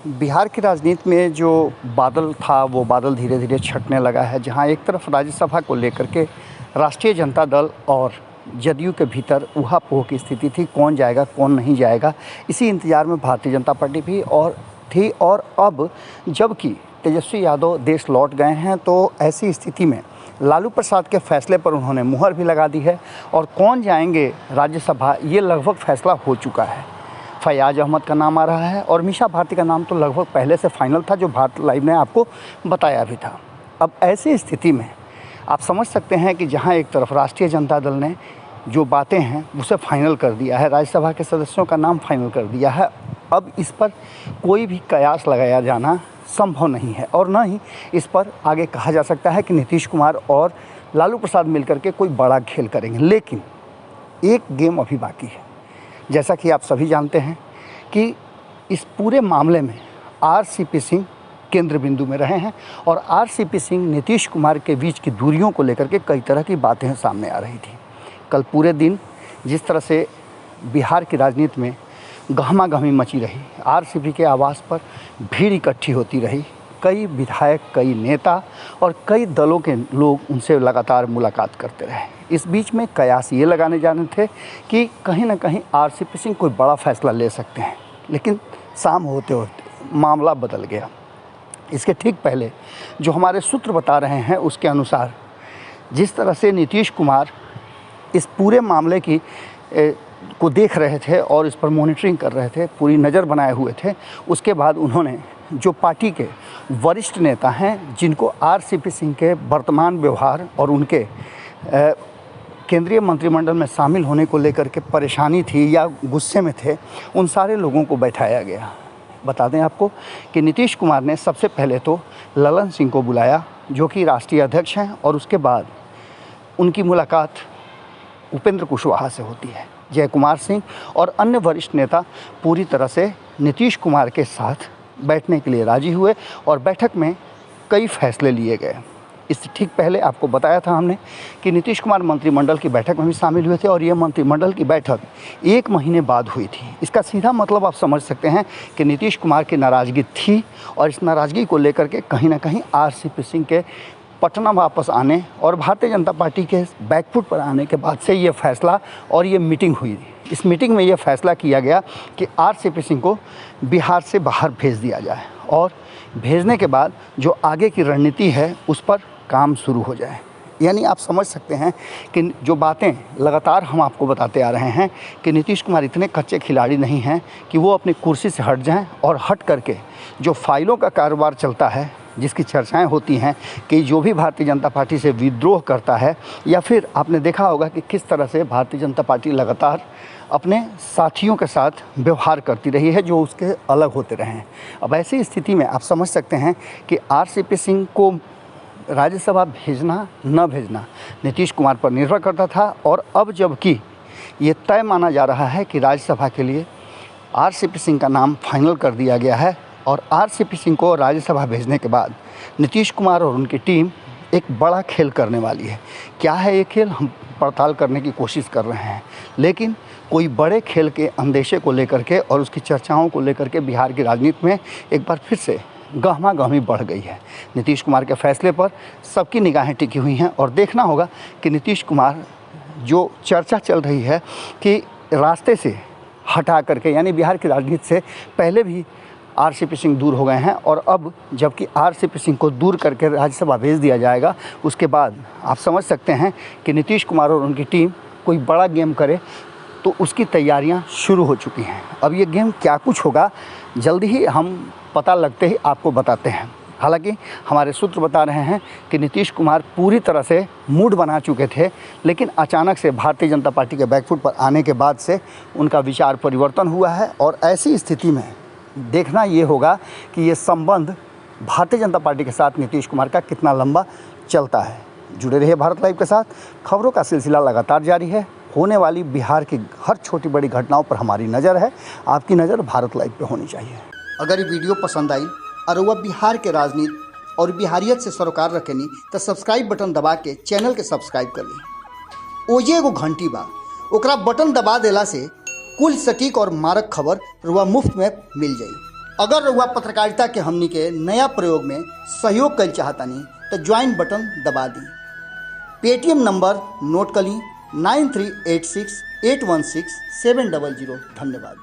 बिहार की राजनीति में जो बादल था वो बादल धीरे धीरे छटने लगा है। जहां एक तरफ राज्यसभा को लेकर के राष्ट्रीय जनता दल और जदयू के भीतर ऊहापोह की स्थिति थी, कौन जाएगा कौन नहीं जाएगा, इसी इंतज़ार में भारतीय जनता पार्टी भी थी। और अब जबकि तेजस्वी यादव देश लौट गए हैं तो ऐसी स्थिति में लालू प्रसाद के फैसले पर उन्होंने मुहर भी लगा दी है और कौन जाएंगे राज्यसभा ये लगभग फैसला हो चुका है। फयाज अहमद का नाम आ रहा है और मीसा भारती का नाम तो लगभग पहले से फाइनल था, जो भारत लाइव ने आपको बताया भी था। अब ऐसी स्थिति में आप समझ सकते हैं कि जहां एक तरफ राष्ट्रीय जनता दल ने जो बातें हैं उसे फाइनल कर दिया है, राज्यसभा के सदस्यों का नाम फाइनल कर दिया है, अब इस पर कोई भी कयास लगाया जाना संभव नहीं है और न ही इस पर आगे कहा जा सकता है कि नीतीश कुमार और लालू प्रसाद मिलकर के कोई बड़ा खेल करेंगे। लेकिन एक गेम अभी बाकी है। जैसा कि आप सभी जानते हैं कि इस पूरे मामले में आरसीपी सिंह केंद्र बिंदु में रहे हैं और आरसीपी सिंह नीतीश कुमार के बीच की दूरियों को लेकर के कई तरह की बातें सामने आ रही थी। कल पूरे दिन जिस तरह से बिहार की राजनीति में गहमागहमी मची रही, आरसीपी के आवास पर भीड़ इकट्ठी होती रही, कई विधायक, कई नेता और कई दलों के लोग उनसे लगातार मुलाकात करते रहे। इस बीच में कयास ये लगाने जाने थे कि कहीं ना कहीं आरसीपी सिंह कोई बड़ा फैसला ले सकते हैं, लेकिन शाम होते होते मामला बदल गया। इसके ठीक पहले जो हमारे सूत्र बता रहे हैं उसके अनुसार जिस तरह से नीतीश कुमार इस पूरे मामले की को देख रहे थे और इस पर मॉनिटरिंग कर रहे थे, पूरी नज़र बनाए हुए थे, उसके बाद उन्होंने जो पार्टी के वरिष्ठ नेता हैं जिनको आरसीपी सिंह के वर्तमान व्यवहार और उनके केंद्रीय मंत्रिमंडल में शामिल होने को लेकर के परेशानी थी या गुस्से में थे, उन सारे लोगों को बैठाया गया। बता दें आपको कि नीतीश कुमार ने सबसे पहले तो ललन सिंह को बुलाया जो कि राष्ट्रीय अध्यक्ष हैं और उसके बाद उनकी मुलाकात उपेंद्र कुशवाहा से होती है। जय कुमार सिंह और अन्य वरिष्ठ नेता पूरी तरह से नीतीश कुमार के साथ बैठने के लिए राजी हुए और बैठक में कई फैसले लिए गए। इससे ठीक पहले आपको बताया था हमने कि नीतीश कुमार मंत्रिमंडल की बैठक में भी शामिल हुए थे और ये मंत्रिमंडल की बैठक 1 महीने बाद हुई थी। इसका सीधा मतलब आप समझ सकते हैं कि नीतीश कुमार की नाराज़गी थी और इस नाराज़गी को लेकर के कहीं ना कहीं आरसीपी सिंह के पटना वापस आने और भारतीय जनता पार्टी के बैकफुट पर आने के बाद से ये फैसला और ये मीटिंग हुई। इस मीटिंग में ये फैसला किया गया कि आरसीपी सिंह को बिहार से बाहर भेज दिया जाए और भेजने के बाद जो आगे की रणनीति है उस पर काम शुरू हो जाए। यानी आप समझ सकते हैं कि जो बातें लगातार हम आपको बताते आ रहे हैं कि नीतीश कुमार इतने कच्चे खिलाड़ी नहीं हैं कि वो अपनी कुर्सी से हट जाएं और हट करके जो फाइलों का कारोबार चलता है, जिसकी चर्चाएं होती हैं कि जो भी भारतीय जनता पार्टी से विद्रोह करता है या फिर आपने देखा होगा कि किस तरह से भारतीय जनता पार्टी लगातार अपने साथियों के साथ व्यवहार करती रही है जो उसके अलग होते रहे हैं। अब ऐसी स्थिति में आप समझ सकते हैं कि आरसीपी सिंह को राज्यसभा भेजना न भेजना नीतीश कुमार पर निर्भर करता था और अब जबकि ये तय माना जा रहा है कि राज्यसभा के लिए आरसीपी सिंह का नाम फाइनल कर दिया गया है और आरसीपी सिंह को राज्यसभा भेजने के बाद नीतीश कुमार और उनकी टीम एक बड़ा खेल करने वाली है। क्या है ये खेल, हम पड़ताल करने की कोशिश कर रहे हैं, लेकिन कोई बड़े खेल के अंदेशे को लेकर के और उसकी चर्चाओं को लेकर के बिहार की राजनीति में एक बार फिर से गहमागहमी बढ़ गई है। नीतीश कुमार के फैसले पर सबकी निगाहें टिकी हुई हैं और देखना होगा कि नीतीश कुमार जो चर्चा चल रही है कि रास्ते से हटा करके, यानी बिहार की राजनीति से पहले भी आरसीपी सिंह दूर हो गए हैं और अब जबकि आरसीपी सिंह को दूर करके राज्यसभा भेज दिया जाएगा, उसके बाद आप समझ सकते हैं कि नीतीश कुमार और उनकी टीम कोई बड़ा गेम करे तो उसकी तैयारियां शुरू हो चुकी हैं। अब ये गेम क्या कुछ होगा जल्दी ही हम पता लगते ही आपको बताते हैं। हालांकि हमारे सूत्र बता रहे हैं कि नीतीश कुमार पूरी तरह से मूड बना चुके थे, लेकिन अचानक से भारतीय जनता पार्टी के बैकफुट पर आने के बाद से उनका विचार परिवर्तन हुआ है और ऐसी स्थिति में देखना ये होगा कि ये संबंध भारतीय जनता पार्टी के साथ नीतीश कुमार का कितना लंबा चलता है। जुड़े रहिए भारत लाइव के साथ, खबरों का सिलसिला लगातार जारी है। होने वाली बिहार की हर छोटी बड़ी घटनाओं पर हमारी नज़र है, आपकी नज़र भारत लाइव पे होनी चाहिए। अगर ये वीडियो पसंद आई और वह बिहार के राजनीति और बिहारियत से सरोकार रखेनी तो सब्सक्राइब बटन दबा के चैनल के सब्सक्राइब कर ली। ओजे एगो घंटी बा, ओकरा बटन दबा देला से कुल सटीक और मारक खबर रुआ मुफ्त में मिल जाई। अगर रउआ पत्रकारिता के हमनी के नया प्रयोग में सहयोग कर चाहतानी तो ज्वाइन बटन दबा दी। पेटीएम नंबर नोट कर ली 9386816700। धन्यवाद।